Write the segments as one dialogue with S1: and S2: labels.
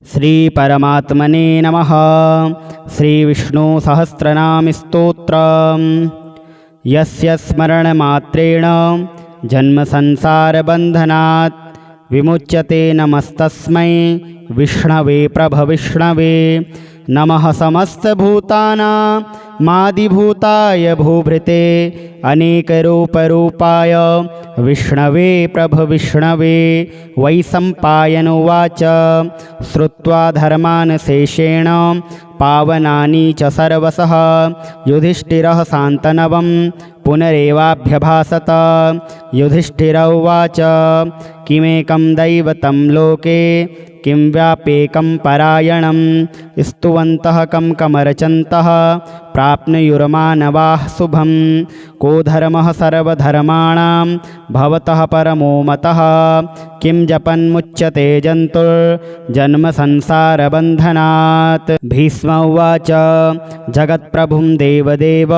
S1: श्रीपरमात्मने नमः। श्रीविष्णुसहस्रनामस्तोत्रम्। यस्य स्मरणमात्रेण जन्मसंसारबन्धनात् विमुच्यते नमस्तस्मै विष्णवे प्रभविष्णवे। नमः समस्तभूतानामादिभूताय भूभृते अनेकरूपरूपाय विष्णवे प्रभविष्णवे। वैशम्पायन उवाच श्रुत्वा धर्मान् शेषेण पावनानि च सर्वशः युधिष्ठिरः शान्तनवं पुनरेवाभ्यभाषत। युधिष्ठिर उवाच किमेकं दैवतं लोके किं व्यापेकं परायणं स्तुवन्तः कं कमर्चन्तः प्राप्नुयुर्मानवाः शुभं। को धर्मः सर्वधर्माणां भवतः परमो मतः किं जपन्मुच्यते जन्तुर्जन्मसंसारबन्धनात्। भीष्म उवाच जगत्प्रभुं देवदेव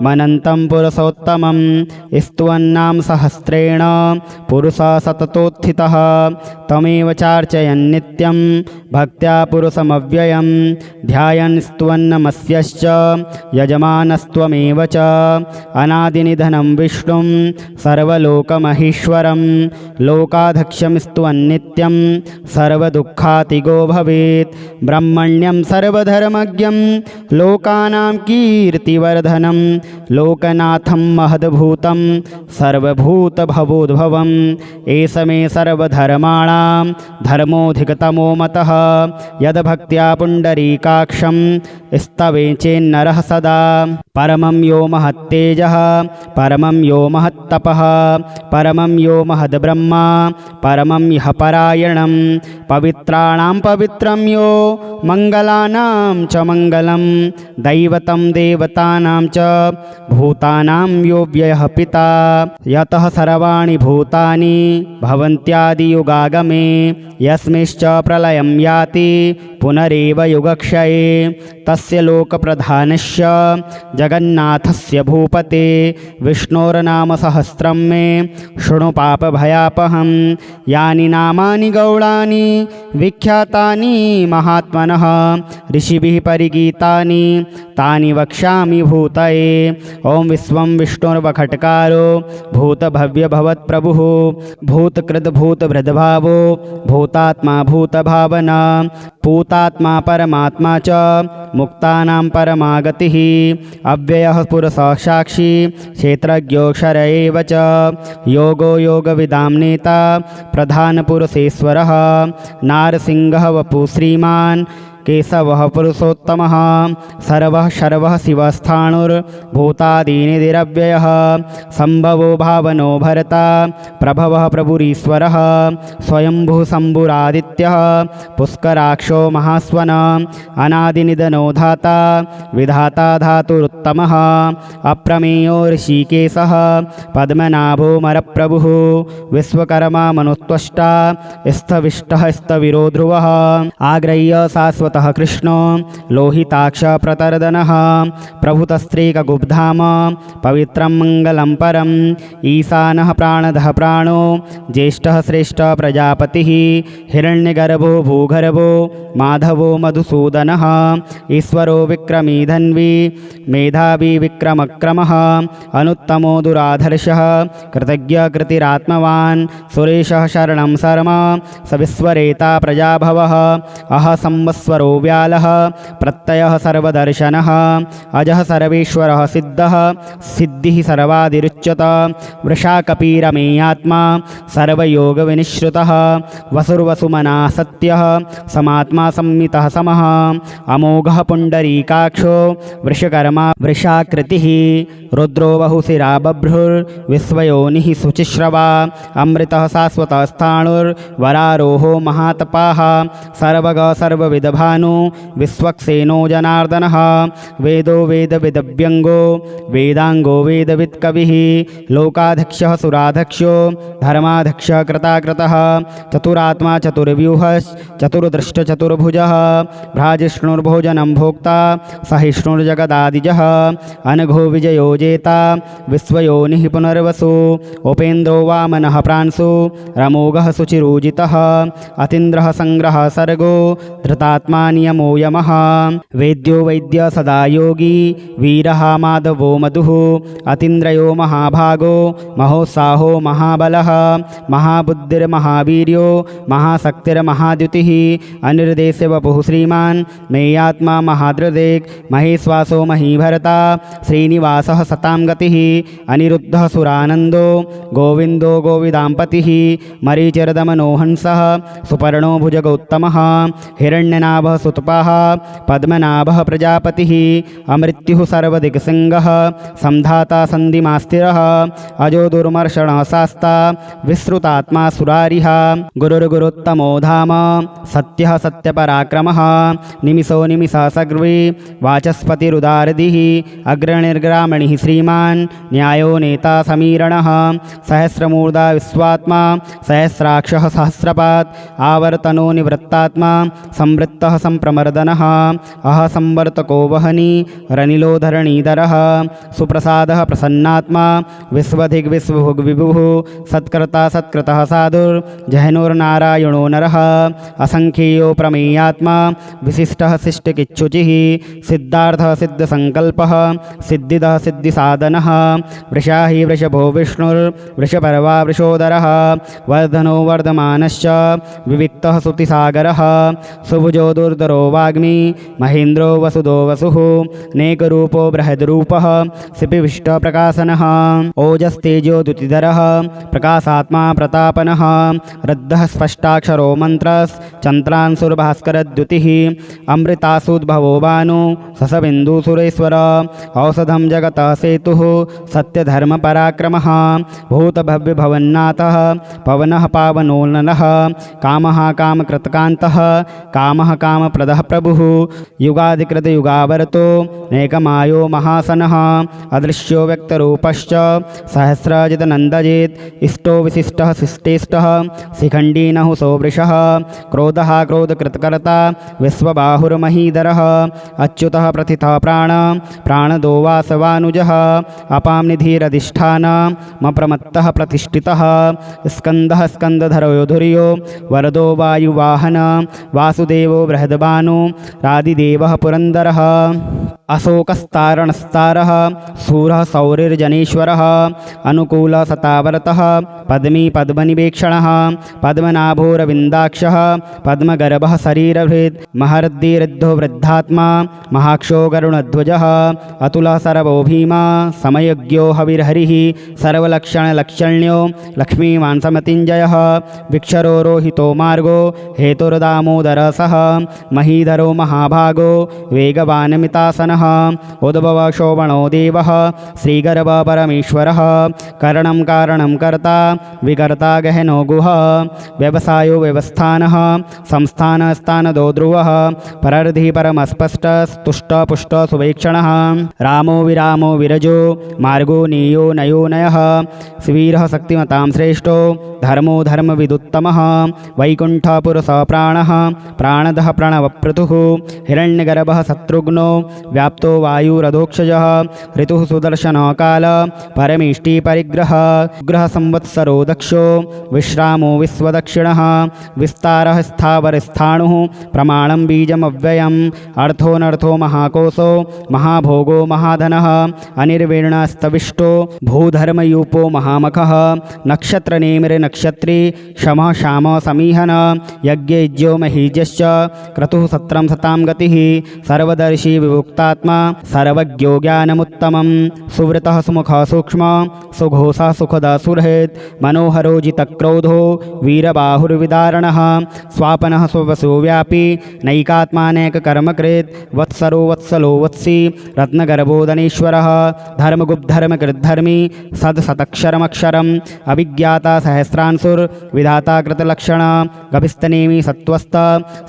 S1: मनन्तं पुरुषोत्तमं स्तुवन्नाम सहस्रेण पुरुषः सततोत्थितः तमेव चार्चयन् नित्यं भक्त्या पुरुषमव्ययं ध्यायन् स्तुवन्नमस्यश्च यजमानस्त्वमेव च। अनादिनिधनं विष्णुं सर्वलोकमहेश्वरं लोकाध्यक्षं स्तुवन्नित्यं सर्वदुःखातिगो भवेत्। ब्रह्मण्यं सर्वधर्मज्ञं लोकानां कीर्तिवर्धनं लोकनाथं महद्भूतं सर्वभूतभवोद्भवम्। एष मे सर्वधर्माणां धर्मोऽधिकतमो मतः यद्भक्त्या पुण्डरीकाक्षं स्तवे चेन्नरः सदा। परमं यो महत्तेजः परमं यो महत्तपः परमं यो महद्ब्रह्मा परमं यः परायणं पवित्राणां पवित्रं यो मङ्गलानां च मङ्गलं दैवतं देवतानां च भूतानां यो व्ययः पिता। यतः सर्वाणि भूतानि भवन्त्यादियुगागमे यस्मिंश्च प्रलयं याति पुनरेव युगक्षये तस्य लोकप्रधानस्य जगन्नाथस्य भूपते विष्णोर्नामसहस्रं मे शृणु पापभयापहं। यानि नामानि गौणानि विख्यातानि महात्मनः ऋषिभिः परिगीतानि तानि वक्ष्यामि भूतये। ॐ विश्वं विष्णुर्वखट्कारो भूतभव्यभवत्प्रभुः भूतकृद्भूतभृद्भावो भूतात्मा भूतभावना पूतात्मा परमात्मा च मुक्तानां परमागतिः। अव्ययः पुरुषः साक्षी क्षेत्रज्ञोऽक्षर एव च योगो योगविदां नेता प्रधानपुरुषेश्वरः नारसिंहः वपुः श्रीमान् केशवः पुरुषोत्तमः सर्वः शर्वः शिवस्थाणुर्भूतादीनिधिरव्ययः सम्भवो भावनो भरता प्रभवः प्रभुरीश्वरः स्वयंभू शम्भुरादित्यः पुष्कराक्षो महास्वन अनादिनिधनो धाता विधाता धातुरुत्तमः अप्रमेयो ऋषिकेशः पद्मनाभो मरप्रभुः विश्वकर्मा मनुत्वष्टा स्थविष्टः स्थविरो ध्रुवः आग्रह्य शाश्वत कृष्णो लोहिताक्ष प्रतर्दनः प्रभुतस्त्रीकगुब्धाम पवित्रं मङ्गलं परम् ईशानः प्राणदः प्राणो ज्येष्ठः श्रेष्ठः प्रजापतिः हिरण्यगर्भो भूगर्भो माधवो मधुसूदनः ईश्वरो विक्रमी धन्वी मेधावी विक्रमक्रमः अनुत्तमो दुराधर्षः कृतज्ञकृतिरात्मवान् सुरेशः शरणं शर्म सविश्वरेता प्रजाभवः अह संवत्सरो व्यालः प्रत्ययः सर्वदर्शनः अजः सर्वेश्वरः सिद्धः सिद्धिः सर्वादिरुच्यत वृषाकपीरमेयात्मा सर्वयोगविनिश्रुतः वसुर्वसुमना सत्यः समात्मा संमितः समः अमोघः पुण्डरीकाक्षो वृषकर्मा वृषाकृतिः रुद्रो बहुशिरा बभ्रुर्विश्वयोनिः शुचिश्रवा अमृतः शाश्वतः स्थाणुर्वरारोहो महातपाः सर्वगः सर्वविदभानुः भानु विश्वक्सेनो जनार्दनः वेदो वेदविदव्यङ्गो वेदाङ्गो वेदवित्कविः लोकाध्यक्षः सुराध्यक्षो धर्माध्यक्षः कृताकृतः चतुरात्मा चतुर्व्यूहश्चतुर्दृष्टचतुर्भुजः भ्राजिष्णुर्भोजनं भोक्ता सहिष्णुर्जगदादिजः अनघो विजयो जेता विश्वयोनिः पुनर्वसु उपेन्द्रो वामनः प्रांशु रमोघः शुचिरूजितः अतीन्द्रः संग्रह सर्गो धृतात्मा नियमो यमः वेद्यो वैद्य सदा योगी वीरः माधवो मधुः अतीन्द्रयो महाभागो महोत्साहो महाबलः महाबुद्धिर्महावीर्यो महाशक्तिर्महाद्युतिः अनिर्देश्य वपुः श्रीमान् मेयात्मा महाद्रदेक् महेश्वासो महीभरता श्रीनिवासः सतां गतिः अनिरुद्धः सुरानन्दो गोविन्दो गोविदाम्पतिः मरीचिर्दमनोहंसः सुपर्णो भुजगौत्तमः हिरण्यनाभः सुतपाः पद्मनाभः प्रजापतिः अमृत्युः सर्वदिक्सिंहः संधाता सन्धिमास्तिरः अजो दुर्मर्षणः शास्ता विश्रुतात्मा सुरारिः गुरुर्गुरुत्तमो धाम सत्यः सत्यपराक्रमः निमिषो निमिषः सग्र्वी वाचस्पतिरुदारदिः अग्रणिर्ग्रामणिः श्रीमान् न्यायो नेता समीरणः सहस्रमूर्धा विश्वात्मा सहस्राक्षः सहस्रपात् आवर्तनो निवृत्तात्मा संवृत्तः सम्प्रमर्दनः अह संवर्तको वहनी रनिलो धरणीधरः सुप्रसादः प्रसन्नात्मा विश्वधिग्विश्वभुग्विभुः सत्कर्ता सत्कृतः साधुर्जहनुर्नारायणो नरः असंख्येयो प्रमेयात्मा विशिष्टः शिष्टकिच्छुचिः सिद्धार्थः सिद्धसङ्कल्पः सिद्धिदः सिद्धिसाधनः वृषा हि वृषभो विष्णुर्वृषपर्वा वृषोदरः वर्धनो वर्धमानश्च विविक्तः सुतिसागरः सुभुजो दुर्धरो वाग्मी महेन्द्रो वसुदो वसुः नेकरूपो बृहद्रूपः सिपिविष्टप्रकाशनः ओजस्तेजो द्युतिधरः प्रकाशात्मा प्रतापनः रद्धः स्पष्टाक्षरो मन्त्रश्चन्द्रांशुर्भास्करद्युतिः अमृतासुद्भवो भानु ससबिन्दुसुरेश्वर औषधं जगतः सेतुः सत्यधर्मपराक्रमः भूतभव्यभवन्नाथः पवनः पावनोन्ननः कामः कामकृतकान्तः कामः कामप्रदः प्रभुः युगादिकृतयुगावर्तो नेकमायो महासनः अदृश्यो व्यक्तरूपश्च सहस्रजितनन्दजित् इष्टो विशिष्टः शिष्टेष्टः शिखण्डी नहुसो वृषः क्रोधः क्रोधकृतकर्ता विश्वबाहुर्महीधरः अच्युतः प्रथितः प्राणदो वासवानुजः अपां निधिरधिष्ठान मप्रमत्तः प्रतिष्ठितः स्कन्दः स्कन्दधरो धुर्यो वरदो वायुवाहन वासुदेवो बृहद्भानु रादिदेवः पुरन्दरः अशोकस्तारणस्तारः शूरः सौरिर्जनेश्वरः अनुकूलसतावर्तः पद्मी पद्मनिवेक्षणः पद्मनाभोरविन्दाक्षः पद्मगर्भः शरीरभृत् महर्दिरिद्धो वृद्धात्मा महाक्षो गरुणध्वजः अतुलः सर्वो भीमा समयज्ञो हविर्हरिः सर्वलक्षणलक्षण्यो लक्ष्मीवान् समतिञ्जयः विक्षरो रोहितो मार्गो हेतुर्दामोदरसः महीधरो महाभागो वेगवानमितासनः उद्भव शोभणो देवः श्रीगर्भ परमेश्वरः करणं कारणं कर्ता विकर्ता गहनो गुह व्यवसायो व्यवस्थानः संस्थानस्थानदो ध्रुवः परर्धि परमस्पष्टस्तुष्ट पुष्ट सुवेक्षणः रामो विरामो विरजो मार्गो नीयो नयो नयः वीरः शक्तिमतां श्रेष्ठो धर्मो धर्मविदुत्तमः वैकुण्ठपुरुषः प्राणः प्राणदः प्रणवप्रतुः हिरण्यगर्भः शत्रुघ्नो व्याप्तो वायुरधोक्षजः ऋतुः सुदर्शनः काल परमेष्टि परिग्रह ग्रह संवत्सरो दक्षो विश्रामो विश्वदक्षिणः विस्तारः स्थावरस्थाणुः प्रमाणं बीजमव्ययम् अर्थोऽनर्थो महाकोशो महाभोगो महाधनः अनिर्वीर्णस्तविष्टो भूधर्मयूपो महामखः नक्षत्रनेमिर्नक्षत्री क्षमः श्याम समीहन यज्ञेज्यो महीज्यश्च क्रतुः सत्रं सतां गतिः सर्वदर्शी विभुक्तात्मा सर्वज्ञो ज्ञानमुत्तमं सुवृतः सुमुखः सूक्ष्म सुघोषः सुखदः सुहृत् मनोहरो जितक्रोधो वीरबाहुर्विदारणः स्वापनः स्ववसुव्यापी नैकात्मानेककर्मकृत् वत्सरो वत्सलो वत्सी रत्नगर्भोदनेश्वरः धर्मगुप्धर्मकृद्धर्मी सदसतक्षरमक्षरम् अभिज्ञाता सहस्रांशुर्विधाता कृतलक्षण गभिस्तनेमि सत्त्वस्त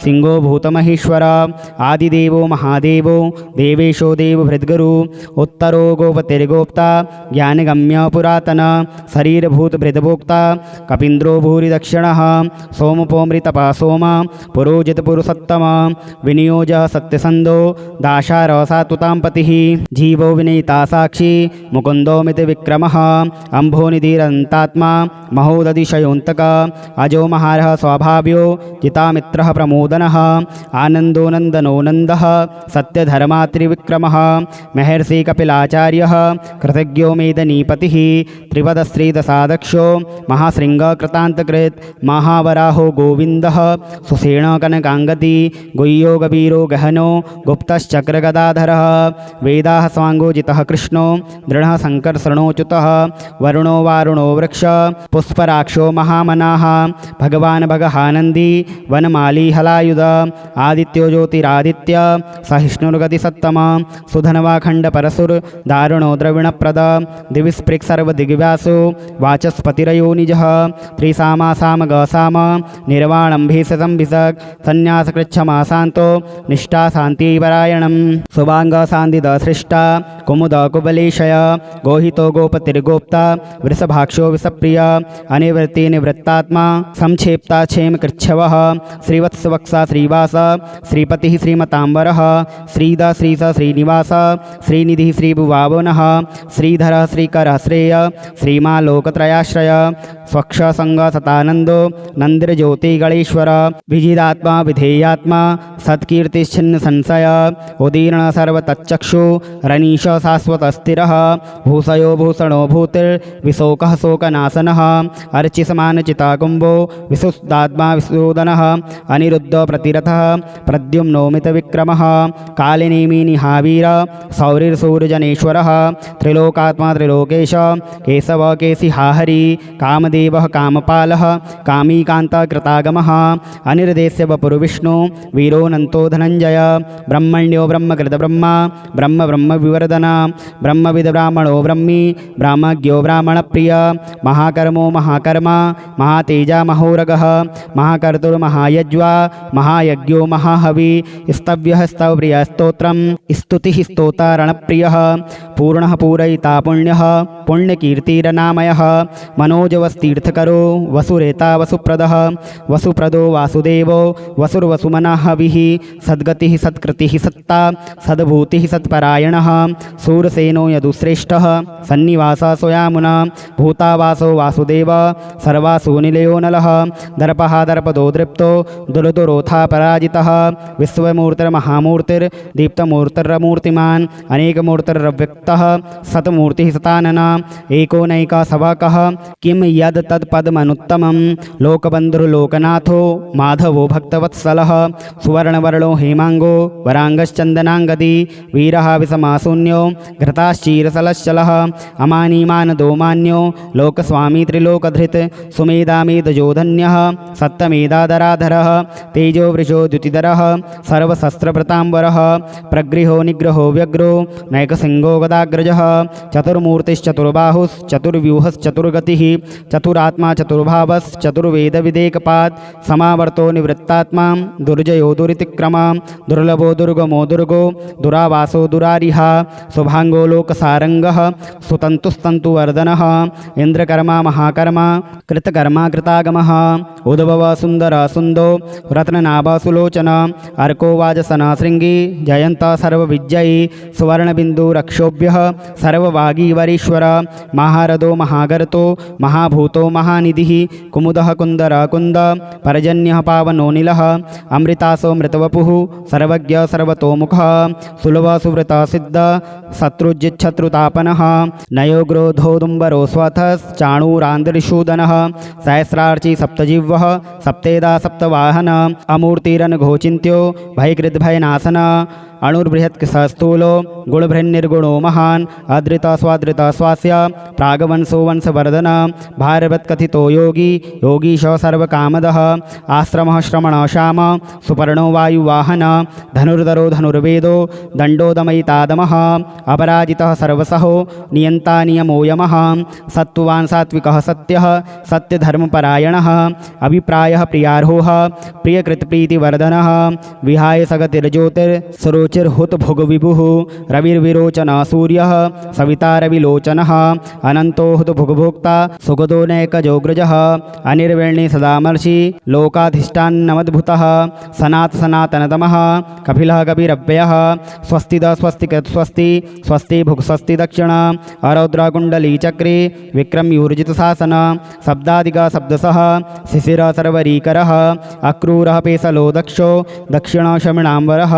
S1: सिंहो भूतमहेश्वर आदिदेवो महादेवो देवेशो देवभृद्गुरु उत्तरो गोपतिर्गोप्ता ज्ञानगम्य पुरातन शरीरभूतभृद्भोक्ता कपीन्द्रो भूरि दक्षिणः सोमपोमृतपा सोम पुरोजितपुरुषोत्तम विनियोज सत्यसन्धो दाशारसातुतां पतिः जीवो विनीता साक्षी मुकुन्दो मितविक्रमः अम्भोनिधिरन्तात्मा महोदधिशयोऽन्तक अजो महारः स्वभाव्यो जितामित्रः प्रमोदनः आनन्दो नन्दनो नन्दः सत्यधर्मात्रिविक्रमः महर्षि कपिलाचार्यः कृतज्ञो मेदनीपतिः त्रिपदश्रीदशादक्षो महाशृङ्गकृतान्तकृत् महावराहो गोविन्दः सुषेण कनकाङ्गति गुह्यो गभीरो गहनो गुप्तश्चक्रगदाधरः वेदाः स्वाङ्गोजितः कृष्णो दृढः शङ्करशरणोच्युतः वरुणो वारुणो वृक्ष पुष्पराक्षो महामनाः भगवान् भगहानन्दी वनमाली हलायुध आदित्यो ज्योतिरादित्य सहिष्णुर्गतिसत्तम सुधनवाखण्डपरशुर दारुणो द्रविणप्रद दिविस्पृक् सर्वदिग्व्यासो वाचस्पतिरयो निजः त्रिसामा साम गसाम निर्वाणम्भिषसंभिषक् संन्यासकृच्छमासान्तो निष्ठा शान्तिपरायणं सुभाङ्गसान्दिदसृष्टा कुमुदकुबलेशय गोहितो गोपतिर्गोप्ता वृषभाक्षो विषप्रिय अनिवृत्ति निवृत्तात्मा संक्षेप्ता क्षेमकृच्छवः श्रीवत्सवक्सा श्रीवास श्रीपतिः श्रीमताम्बरः श्रीद श्रीस श्रीनिवास श्रीनिधिः श्रीभुवावनः श्रीधरः श्रीकरः श्रेय श्रीमा लोकत्रयाश्रय स्वक्षसङ्गसतानन्दो नन्दिर्ज्योतिगणेश्वर विजिदात्मा विधेयात्मा सत्कीर्तिश्छिन्न संशय उदीर्ण सर्वतच्चक्षु रनीश शाश्वतस्थिरः भूषयो भूषणो भूतिर्विशोकः शोकनाशनः अर्चिसमानचिताकुम्भो विशुद्धात्मा विशोदनः अनिरुद्धो प्रतिरथः प्रद्युम्नो मितविक्रमः कालिनेमिनिहावीर सौरिर्सूर्यजनेश्वरः त्रिलोकात्मा त्रिलोकेश केशव केशिहाहरि कामदेवः कामपालः कामीकान्तकृतागमः अनिर्देश्य वपुर्विष्णु वीरोऽनन्तो धनञ्जय ब्रह्मण्यो ब्रह्मकृतब्रह्मा ब्रह्म ब्रह्मविवर्धन ब्रह्मविद् ब्राह्मणो ब्रह्मी ब्राह्मज्ञो ब्राह्मणप्रिय महाकर्मो महाकर्मा महातेजा महोरगः महाकर्तुर्महायज्वा महायज्ञो महाहवि स्तव्यः स्तवप्रियस्तोत्रं स्तुतिः स्तोतारणप्रियः पूर्णः पूरयिता पुण्यः पुण्यकीर्तिरनामयः मनोजवस्तीर्थकरो वसुरेता वसुप्रदः वसुप्रदो वासुदेवो वसुर्वसुमनाहविः सद्गतिः सत्कृतिः सत्ता सद्भूतिः सत्परायणः सूरसेनो यदुश्रेष्ठः सन्निवासः स्वयामुना भूतावासो वासुदेव सर्वासु निलयो नलः दर्पः दर्पदो दृप्तो दुर्दुरोथा पराजितः विश्वमूर्तिर्महामूर्तिर्दीप्तमूर्तिर्मूर्तिमान् अनेकमूर्तिरव्यक्तः सतमूर्तिः सतानना एकोनैका सवाकः किं यद् तत्पदमनुत्तमं लोकबन्धुर्लोकनाथो माधवो भक्तवत्सलः सुवर्णवर्णो हेमाङ्गो वराङ्गश्चन्दनाङ्गदी वीरः विषमाशून्यो घृताश्चीरसलश्चलः अमानीमानदो मान्यो लोकस्वामी त्रिलोकधृत् सुमेधामेधजोधन्यः सत्तमेधाधराधरः तेजो वृषो द्युतिधरः सर्वशस्त्रभृताम्बरः प्रगृहो निग्रहो व्यग्रो नैकसिंहो गदाग्रजः चतुर्मूर्तिश्चतुर्बाहुश्चतुर्व्यूहश्चतुर्गतिः चतुरात्मा चतुर्भावश्चतुर्वेदविदेकपात् समावर्तो निवृत्तात्मा दुर्जयो दुरितिक्रमा दुर्लभो दुर्गमो दुर्गो दुरावासो दुरारिहा शुभाङ्गो लोकसारङ्गः सुतन्तुस्तन्तुवर्धनः इन्द्रकर्मा महाकर्मा कृतकर्मा कृतागमः उद्भव सुन्दर सुन्दो रत्ननाभ सुलोचन अर्को वाजसना शृङ्गी जयन्त सर्वविजयी सुवर्णबिन्दु रक्षोभ्यः सर्ववागीवरीश्वर महारथो महागर्तो महाभूतो महानिधिः कुमुदः कुन्दर कुन्द पर्जन्यः पावनो नीलः अमृतासो मृतवपुः सर्वज्ञ सर्वतोमुखः सुलभ सुव्रत सिद्ध शत्रुजिच्छत्रुतापनः नयोग्रोधोदुम्बरो स्वथश्चाणूरान्ध्रिषूदनः सहस्रार्ची सप्तजिह्वः सप्तेदा सप्तवाहन अमूर्तिरनघोचिन्त्यो भयकृद्भयनाशन अणुर्बृहत्स्थूलो गुणभृन्निर्गुणो महान् अधृत स्वाधृत स्वास्य प्रागवंशो वंशवर्धन भारवत्कथितो योगी योगीश सर्वकामदः आश्रमः श्रमण श्याम सुपर्णो वायुवाहन धनुर्धरो धनुर्वेदो दण्डोदमयितादमः अपराजितः सर्वसहो नियन्ता नियमो यमः सत्त्वान् सात्विकः सत्यः सत्यधर्मपरायणः अभिप्रायः प्रियार्होः प्रियकृतप्रीतिवर्धनः रविवर्धनः विहाय सगतिर्ज्योतिर्सरोचिर्हुतभुग्विभुः रविर्विरोचनः सूर्यः सविता रविलोचनः अनन्तो हुतभुग्भोक्ता सुगतो नैकजोग्रजः अनिर्वेण्णी सदामर्षि लोकाधिष्ठानमद्भुतः सनातनतमः कपिलः कपिरव्ययः स्वस्तिद स्वस्तिकृत् स्वस्ति स्वस्ति भुक्स्वस्ति दक्षिण अरौद्रकुण्डलीचक्रे विक्रमयूर्जितशासन शब्दादिक शब्दसः शिशिर सर्वरीकरः अक्रूरः पेशलो दक्षो दक्षिणशमिणाम्बरः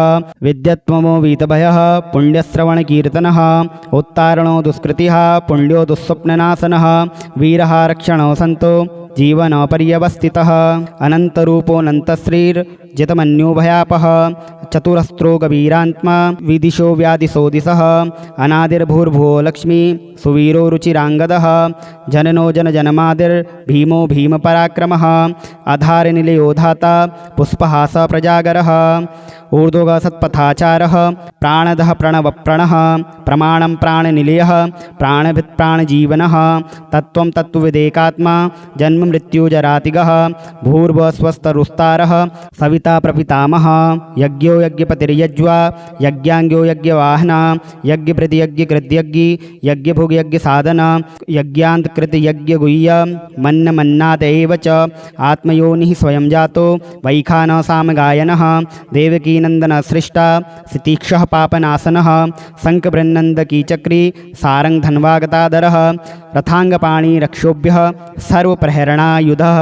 S1: विद्यत्वमो वीतभयः पुण्यश्रवणकीर्तनः उत्तारणो दुष्कृतिः पुण्यो दुःस्वप्ननाशनः वीरः रक्षणो सन्तो जीवन पर्यवस्थितः अनन्तरूपोऽनन्तश्रीर्जितमन्यो भयापः चतुरस्त्रो गभीरात्मा विदिशो व्यादिशो दिशः अनादिर्भूर्भुवो लक्ष्मी सुवीरो रुचिराङ्गदः जननो जनजनमादिर्भीमो भीमपराक्रमः आधारनिलयो धाता पुष्पहास प्रजागरः ऊर्ध्वः सत्पथाचारः प्राणदः प्रणवप्रणः प्रमाणं प्राणनिलयः प्राणभित्प्राणजीवनः तत्त्वं तत्त्वविदेकात्मा जन्ममृत्युजरातिगः भूर्भुवस्वस्तरुस्तारः सविता प्रपितामहः यज्ञो यज्ञपतिर्यज्वा यज्ञाङ्ग्यो यज्ञवाहन यज्ञभृतियज्ञकृत्यज्ञी यज्ञभुग्यज्ञसाधन यज्ञान्तकृतयज्ञगुह्य मन्नमन्नाद एव च आत्मयोनिः स्वयं जातो वैखानः सामगायनः देवकीनन्दनः सृष्टा सितीक्षः पापनाशनः शङ्खबृन्नन्दकीचक्री सारङ्गधन्वागतादरः रथाङ्गपाणि रक्षोभ्यः सर्वप्रहरणायुधः।